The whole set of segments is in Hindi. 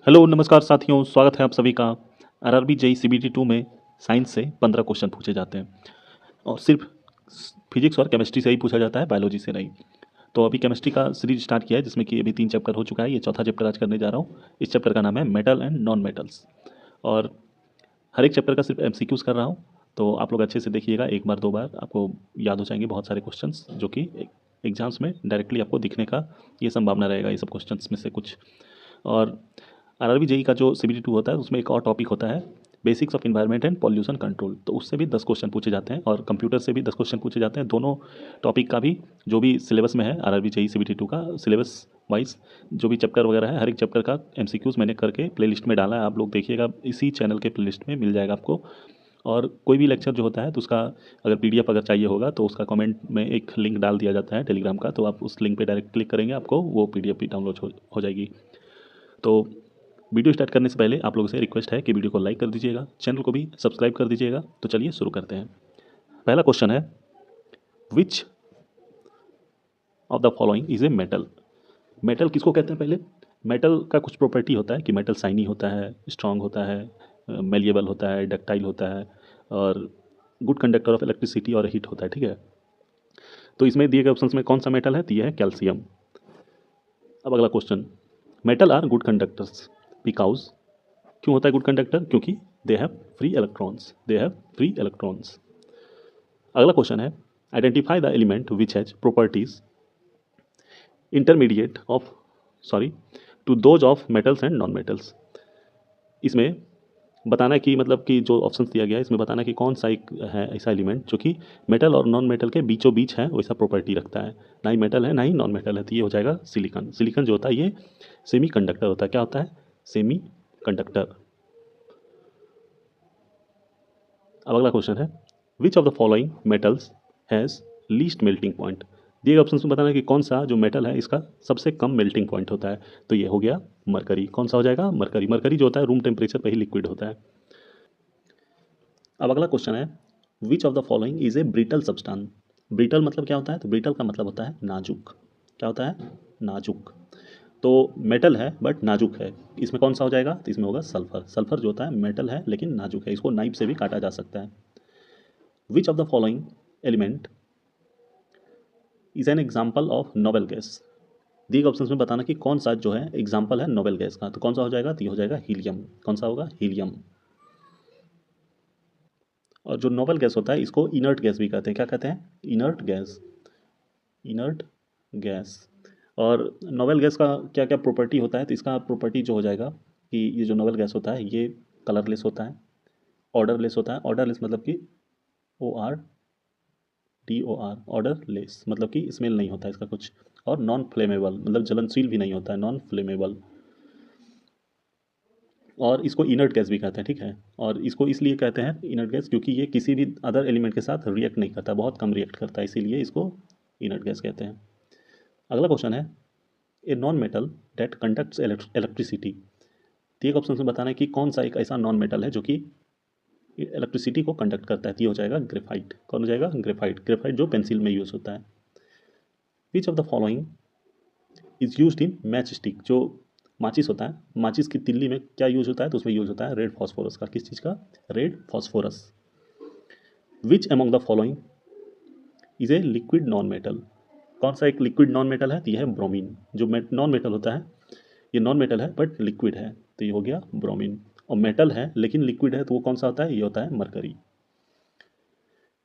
हेलो नमस्कार साथियों, स्वागत है आप सभी का। आरआरबी जेईई सीबीटी 2 में साइंस से 15 क्वेश्चन पूछे जाते हैं और सिर्फ फिजिक्स और केमिस्ट्री से ही पूछा जाता है, बायोलॉजी से नहीं। तो अभी केमिस्ट्री का सीरीज स्टार्ट किया है जिसमें कि अभी 3 चैप्टर हो चुका है। ये चौथा चैप्टर आज करने जा रहा हूँ। इस चैप्टर का नाम है मेटल एंड नॉन मेटल्स और हर एक चैप्टर का सिर्फ एमसीक्यूज कर रहा हूँ। तो आप लोग अच्छे से देखिएगा, एक बार दो बार आपको याद हो जाएंगे बहुत सारे क्वेश्चंस जो कि एग्जाम्स में डायरेक्टली आपको दिखने का ये संभावना रहेगा ये सब क्वेश्चंस में से कुछ। और आरआरबी जेई का जो सीबीटी 2 होता है उसमें एक और टॉपिक होता है basics of environment and pollution control. तो उससे भी 10 क्वेश्चन पूछे जाते हैं और कंप्यूटर से भी 10 क्वेश्चन पूछे जाते हैं। दोनों टॉपिक का भी जो भी सिलेबस में है आरआरबी जेई सीबीटी 2 का सिलेबस वाइज जो भी चैप्टर वगैरह है, हर एक चैप्टर का एमसीक्यूज मैंने करके प्लेलिस्ट में डाला है। आप लोग देखिएगा, इसी चैनल के प्लेलिस्ट में मिल जाएगा आपको। और कोई भी लेक्चर जो होता है तो उसका अगर पीडीएफ अगर चाहिए होगा तो उसका कमेंट में एक लिंक डाल दिया जाता है टेलीग्राम का, तो आप उस लिंक पे डायरेक्ट क्लिक करेंगे, आपको वो पीडीएफ भी डाउनलोड हो जाएगी। तो वीडियो स्टार्ट करने से पहले आप लोगों से रिक्वेस्ट है कि वीडियो को लाइक कर दीजिएगा, चैनल को भी सब्सक्राइब कर दीजिएगा। तो चलिए शुरू करते हैं। पहला क्वेश्चन है, which of the following is a metal. Metal किसको कहते हैं? पहले मेटल का कुछ प्रॉपर्टी होता है कि मेटल शाइनी होता है, स्ट्रांग होता है, मेलिएबल होता है, डक्टाइल होता है और गुड कंडक्टर ऑफ इलेक्ट्रिसिटी और हीट होता है। ठीक है, तो इसमें दिए गए ऑप्शन में कौन सा मेटल है? तो ये है कैल्शियम। अब अगला question, metal are good conductors because. क्यों होता है गुड कंडक्टर? क्योंकि they have free electrons, they have free electrons. अगला क्वेश्चन है, identify the element which has properties intermediate of sorry to those of metals and non metals. इसमें बताना कि मतलब कि जो ऑप्शन दिया गया है इसमें बताना कि कौन सा एक है ऐसा एलिमेंट जो कि मेटल और नॉन मेटल के बीचों बीच है, वैसा प्रॉपर्टी रखता है। ना ही मेटल है ना ही नॉन मेटल है, तो ये हो जाएगा सिलिकॉन। सिलिकॉन जो होता है ये सेमी कंडक्टर होता है। क्या होता है? Semi conductor. अब अगला क्वेश्चन है, which of the following metals has least melting point. दिए गए ऑप्शन में बताना कि कौन सा जो मेटल है इसका सबसे कम मेल्टिंग पॉइंट होता है। तो ये हो गया मरकरी। कौन सा हो जाएगा? मरकरी। मरकरी जो होता है रूम टेम्परेचर पर ही लिक्विड होता है। अब अगला क्वेश्चन है, which of the following is a brittle substance. Brittle मतलब क्या होता है? तो ब्रिटल का मतलब होता है नाजुक। क्या होता है? नाजुक। तो मेटल है बट नाजुक है, इसमें कौन सा हो जाएगा? तो इसमें होगा सल्फर। सल्फर जो होता है मेटल है लेकिन नाजुक है, इसको नाइफ से भी काटा जा सकता है। Which of the following element is an example of noble gas. दिए गए ऑप्शन में बताना कि कौन सा जो है एग्जाम्पल है नोबेल गैस का। तो कौन सा हो जाएगा? तो ये हो जाएगा हीलियम। कौन सा होगा? हीलियम। और जो नोबेल गैस होता है इसको इनर्ट गैस भी कहते हैं। क्या कहते हैं? Inert gas. Inert gas. और नोबेल गैस का क्या क्या प्रॉपर्टी होता है? तो इसका प्रॉपर्टी जो हो जाएगा कि ये जो नोबेल गैस होता है ये कलरलेस होता है, ऑर्डरलेस होता है। ऑर्डरलेस मतलब कि ORDOR, ऑर्डरलेस मतलब कि स्मेल नहीं होता है इसका कुछ। और नॉन फ्लेमेबल मतलब जलनशील भी नहीं होता है, नॉन फ्लेमेबल। और इसको इनर्ट गैस भी कहते हैं। ठीक है, और इसको इसलिए कहते हैं इनर्ट गैस क्योंकि ये किसी भी अदर एलिमेंट के साथ रिएक्ट नहीं करता, बहुत कम रिएक्ट करता है, इसीलिए इसको इनर्ट गैस कहते हैं। अगला क्वेश्चन है, a non metal that conducts electricity. तो एक ऑप्शन में बताना है कि कौन सा एक ऐसा नॉन मेटल है जो कि इलेक्ट्रिसिटी को कंडक्ट करता है। तो ये हो जाएगा ग्रेफाइट। कौन हो जाएगा? ग्रेफाइट। ग्रेफाइट जो पेंसिल में यूज़ होता है। Which of the following is use in match stick. जो माचिस होता है, माचिस की तिल्ली में क्या यूज होता है? तो उसमें यूज होता है रेड फॉस्फोरस का। किस चीज़ का? Red phosphorus. Which among the following is a liquid non metal. कौन सा एक लिक्विड नॉन मेटल है? तो यह है ब्रोमीन। जो नॉन मेटल होता है ये नॉन मेटल है बट लिक्विड है, तो ये हो गया ब्रोमीन। और मेटल है लेकिन लिक्विड है, तो वो कौन सा होता है? ये होता है mercury.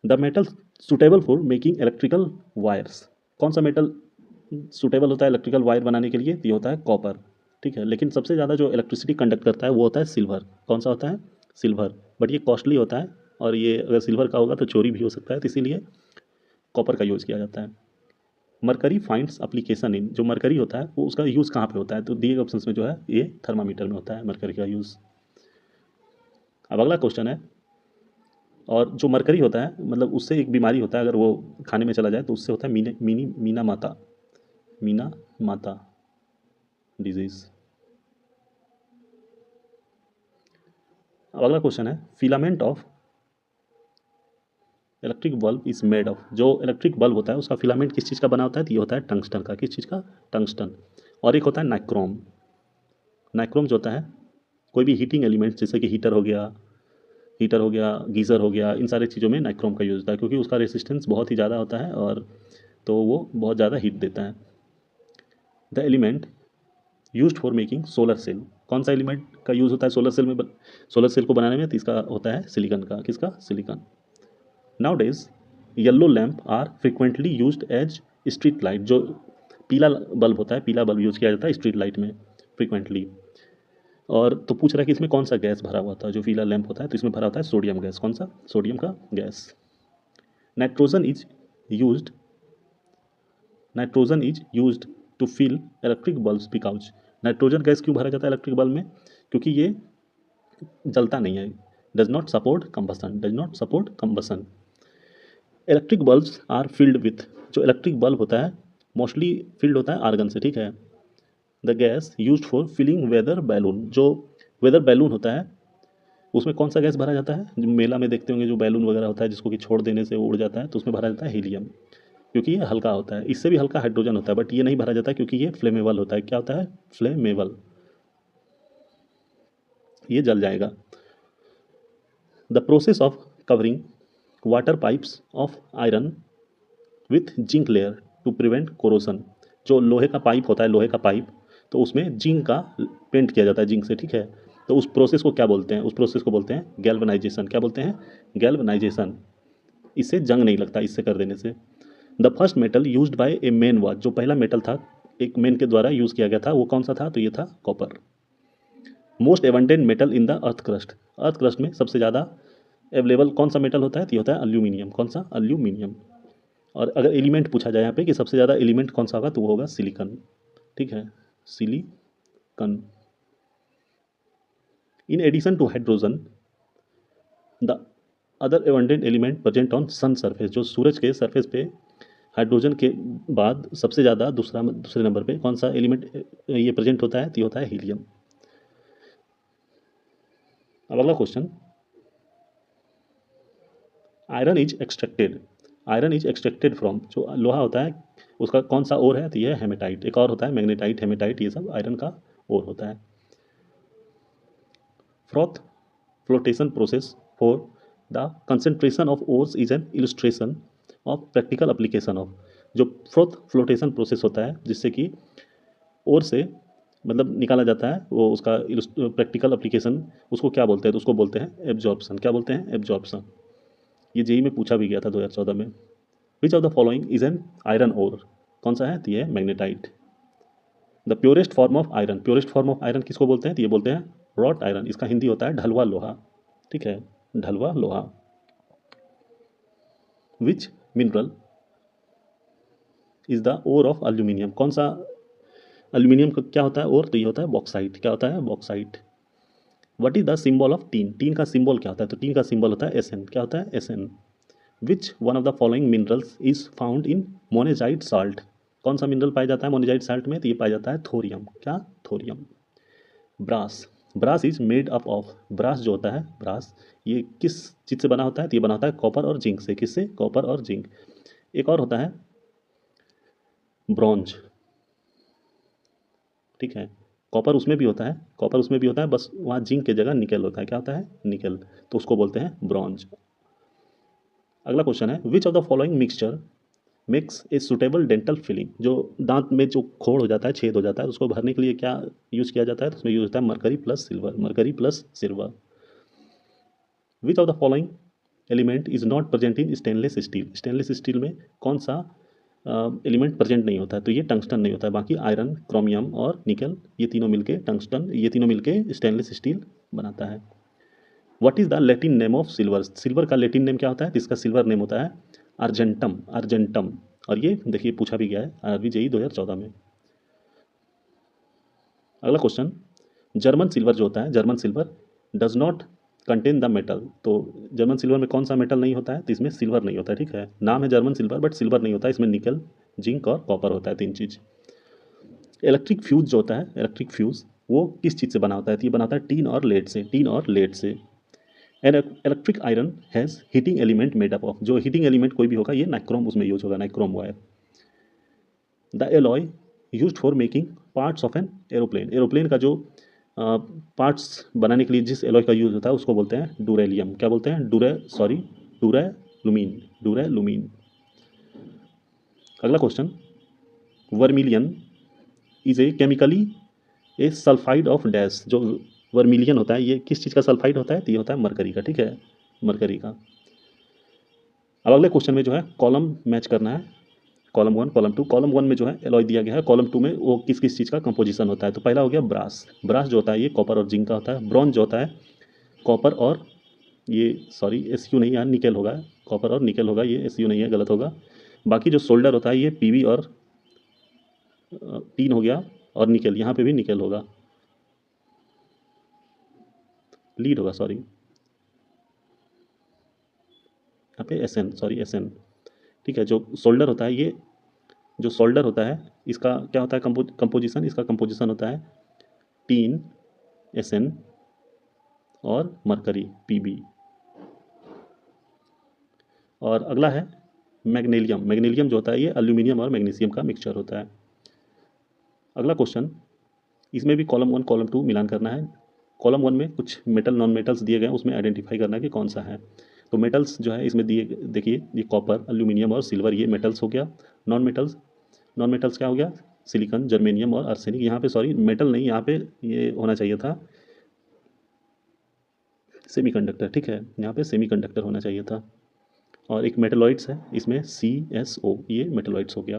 The metal suitable for making electrical wires. कौन सा मेटल सुटेबल होता है इलेक्ट्रिकल वायर बनाने के लिए? तो ये होता है कॉपर। ठीक है, लेकिन सबसे ज़्यादा जो इलेक्ट्रिसिटी कंडक्ट करता है वो होता है सिल्वर। कौन सा होता है? सिल्वर। बट ये कॉस्टली होता है और ये अगर सिल्वर का होगा तो चोरी भी हो सकता है, तो इसीलिए कॉपर का यूज़ किया जाता है। Mercury finds application in. जो मरकरी होता है वो उसका यूज़ कहाँ पे होता है? तो दिए गए ऑप्शन में जो है ये थर्मामीटर में होता है मरकरी का यूज़। अब अगला क्वेश्चन है, और जो मरकरी होता है मतलब उससे एक बीमारी होता है, अगर वो खाने में चला जाए तो उससे होता है मीना माता, मीना माता डिजीज़। अब अगला क्वेश्चन है, filament of electric bulb is made of. जो इलेक्ट्रिक बल्ब होता है उसका फिलामेंट किस चीज़ का बना होता है? तो ये होता है टंगस्टन का। किस चीज़ का? टंगस्टन। और एक होता है नाइक्रोम। नाइक्रोम जो होता है कोई भी हीटिंग एलिमेंट जैसे कि हीटर हो गया, गीज़र हो गया, इन सारी चीज़ों में नाइक्रोम का यूज़ होता है क्योंकि उसका रेसिस्टेंस बहुत ही ज़्यादा होता है और तो वो बहुत ज़्यादा हीट देता है। The element used for making solar cell, कौन सा एलिमेंट का यूज़ होता है सोलर सेल में सोलर सेल को बनाने में? तो इसका होता है सिलिकॉन का। किसका? Silicon. Nowadays yellow lamp are frequently used as street light, जो पीला बल्ब होता है, पीला बल्ब यूज़ किया जाता है स्ट्रीट लाइट में फ्रिक्वेंटली। और तो पूछ रहा है कि इसमें कौन सा गैस भरा हुआ था जो पीला लैंप होता है, तो इसमें भरा होता है सोडियम गैस। कौन सा? सोडियम का gas. Nitrogen is used nitrogen is used to fill electric bulbs because, nitrogen gas क्यों भरा जाता है इलेक्ट्रिक बल्ब में? क्योंकि ये जलता नहीं है, does not support combustion. Electric bulbs are filled with, जो इलेक्ट्रिक बल्ब होता है मोस्टली फिल्ड होता है आर्गन से, ठीक है। The gas used for filling weather balloon, जो वेदर बैलून होता है उसमें कौन सा गैस भरा जाता है? जो मेला में देखते होंगे जो बैलून वगैरह होता है जिसको कि छोड़ देने से वो उड़ जाता है, तो उसमें भरा जाता है हीलियम, क्योंकि ये हल्का होता है। इससे भी हल्का हाइड्रोजन होता है बट ये नहीं भरा जाता क्योंकि ये फ्लेमेबल होता है। क्या होता है? फ्लेमेबल, ये जल जाएगा। The process of covering water pipes of iron with zinc layer to prevent corrosion, जो लोहे का पाइप होता है, लोहे का पाइप, तो उसमें जिंक का पेंट किया जाता है, जिंक से, ठीक है। तो उस प्रोसेस को क्या बोलते हैं? उस प्रोसेस को बोलते हैं गैल्वनाइजेशन। क्या बोलते हैं? गैल्वनाइजेशन। इससे जंग नहीं लगता, इससे कर देने से। The first metal used by a man was, जो पहला मेटल था एक मैन के द्वारा यूज़ किया गया था वो कौन सा था? तो ये था copper. Most abundant metal in the earth crust, earth crust में सबसे ज़्यादा अवेलेबल कौन सा मेटल होता है? तो ये होता है अल्यूमिनियम। कौन सा? अल्यूमिनियम। और अगर एलिमेंट पूछा जाए यहाँ पे कि सबसे ज़्यादा एलिमेंट कौन सा होगा, तो वो होगा सिलिकॉन, ठीक है, silicon. In addition to hydrogen the other abundant element present on sun surface, जो सूरज के सरफेस पे हाइड्रोजन के बाद सबसे ज़्यादा दूसरे नंबर पे कौन सा एलिमेंट ये प्रेजेंट होता है? तो ये होता है हीलियम। अब अगला question, iron is extracted from, जो लोहा होता है उसका कौन सा ओर है? तो ये है हेमेटाइट। एक और होता है मैग्नेटाइट, हेमेटाइट, ये सब आयरन का ओर होता है। Froth flotation process for the concentration of ores is an illustration of practical application of, जो फ्रॉथ फ्लोटेशन प्रोसेस होता है जिससे कि ओर से मतलब निकाला जाता है वो, उसका प्रैक्टिकल एप्लीकेशन उसको क्या बोलते हैं? तो उसको बोलते हैं एब्जॉर्प्शन। क्या बोलते हैं? एब्जॉर्प्शन। ये जेई में पूछा भी गया था 2014 में। Which of the following is an iron ore, कौन सा है? तो ये magnetite. The purest form of iron, purest form of iron किसको बोलते हैं? तो ये बोलते हैं रॉट आयरन, इसका हिंदी होता है ढलवा लोहा, ठीक है, ढलवा लोहा। Which mineral is the ore of aluminium, कौन सा अल्यूमिनियम का क्या होता है और? तो ये होता है बॉक्साइट। क्या होता है? Bauxite. What is the symbol of tin, tin का सिंबल क्या होता है? तो टीन का सिंबल होता है एसएन। क्या होता है? SN. Which one of the following minerals is found in monazite salt, कौन सा मिनरल पाया जाता है मोनेजाइट साल्ट में? तो ये पाया जाता है थोरियम। क्या? Thorium. Brass, brass is made up of, brass जो होता है ब्रास ये किस चीज़ से बना होता है? तो ये बना होता है कॉपर और जिंक से। किससे? कॉपर और जिंक। एक और होता है ब्रॉन्ज, ठीक है, कॉपर उसमें भी होता है, कॉपर उसमें भी होता है, बस वहाँ जिंक की जगह निकल होता है। क्या होता है? निकल, तो उसको बोलते हैं ब्रॉन्ज। अगला क्वेश्चन है, which of the following mixture makes a suitable dental filling, जो दांत में जो खोड़ हो जाता है, छेद हो जाता है, उसको भरने के लिए क्या यूज़ किया जाता है? तो उसमें यूज होता है mercury plus silver, mercury plus silver. Which of the following element is not present in stainless steel, stainless steel में कौन सा एलिमेंट प्रेजेंट नहीं होता है? तो ये टंगस्टन नहीं होता है, बाकी आयरन, क्रोमियम और निकल, ये तीनों मिलके टंगस्टन, ये तीनों मिलके स्टेनलेस स्टील बनाता है। What is the Latin name of silver, silver का लैटिन नेम क्या होता है? तो इसका सिल्वर नेम होता है अर्जेंटम, अर्जेंटम। और ये देखिए पूछा भी गया है आरबी जेई 2014 में। अगला क्वेश्चन, जर्मन सिल्वर जो होता है, German silver does not contain the metal, तो जर्मन सिल्वर में कौन सा मेटल नहीं होता है? तो इसमें सिल्वर नहीं होता है, ठीक है, नाम है जर्मन सिल्वर बट सिल्वर नहीं होता है, इसमें निकल, जिंक और कॉपर होता है, तीन चीज़। इलेक्ट्रिक फ्यूज जो होता है, इलेक्ट्रिक फ्यूज वो किस चीज़ से बना होता है? तो ये बना होता है टीन और लेड से, टीन और लेड से। An electric iron has heating element made up of, जो हीटिंग एलिमेंट कोई भी होगा ये नाइक्रोम उसमें यूज होगा, nichrome wire. The alloy used for making parts of an aeroplane, aeroplane का जो पार्ट्स बनाने के लिए जिस एलॉय का यूज़ होता है उसको बोलते हैं डूरेलियम। क्या बोलते हैं? डूरेलुमीन। अगला question, vermilion is a chemically A sulphide of dash. जो वर्मिलियन होता है ये किस चीज़ का सल्फाइड होता है? तो ये होता है मरकरी का। ठीक है, मरकरी का। अब अगले क्वेश्चन में जो है कॉलम मैच करना है, कॉलम 1 कॉलम 2। कॉलम 1 में जो है एलॉय दिया गया है, कॉलम 2 में वो किस किस चीज़ का कंपोजिशन होता है। तो पहला हो गया ब्रास। ब्रास जो होता है ये कॉपर और जिंक का होता है। ब्रॉन्ज जो होता है कॉपर और ये सॉरी SU नहीं, यहाँ निकेल होगा, कॉपर और निकेल होगा, ये SU नहीं है, गलत होगा। बाकी जो सोल्डर होता है ये PB और टीन हो गया, और निकेल, यहाँ पे भी निकेल होगा, लीड होगा सॉरी, यहाँ पे SN। ठीक है, जो सोल्डर होता है ये, जो सोल्डर होता है इसका क्या होता है कंपोजिशन? इसका कंपोजिशन होता है टीन SN और मरकरी PB। और अगला है मैग्नीशियम। मैग्नीशियम जो होता है ये एल्यूमिनियम और मैग्नीशियम का मिक्सचर होता है। अगला क्वेश्चन, इसमें भी कॉलम 1 कॉलम 2 मिलान करना है। कॉलम 1 में कुछ मेटल नॉन मेटल्स दिए गए हैं, उसमें आइडेंटिफाई करना है कि कौन सा है। तो मेटल्स जो है इसमें दिए, देखिए ये कॉपर, एल्यूमिनियम और सिल्वर, ये मेटल्स हो गया। नॉन मेटल्स क्या हो गया? सिलिकॉन, जर्मेनियम और आर्सेनिक। यहाँ पे सॉरी मेटल नहीं, यहाँ पे ये होना चाहिए था सेमीकंडक्टर। ठीक है, यहाँ पे सेमीकंडक्टर होना चाहिए था। और एक मेटलॉइड्स है, इसमें CSO, ये मेटलॉइड्स हो गया।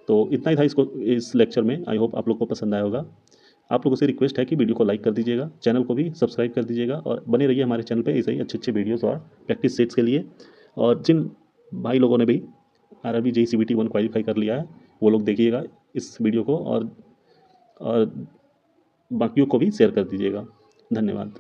तो इतना ही था इसको इस लेक्चर में। आई होप आप लोग को पसंद आया होगा। आप लोगों से रिक्वेस्ट है कि वीडियो को लाइक कर दीजिएगा, चैनल को भी सब्सक्राइब कर दीजिएगा, और बने रहिए हमारे चैनल पे ऐसे ही अच्छे अच्छे वीडियोस और प्रैक्टिस सेट्स के लिए। और जिन भाई लोगों ने भी RRB JEE CBT 1 क्वालिफाई कर लिया है वो लोग देखिएगा इस वीडियो को, और बाकियों को भी शेयर कर दीजिएगा। धन्यवाद।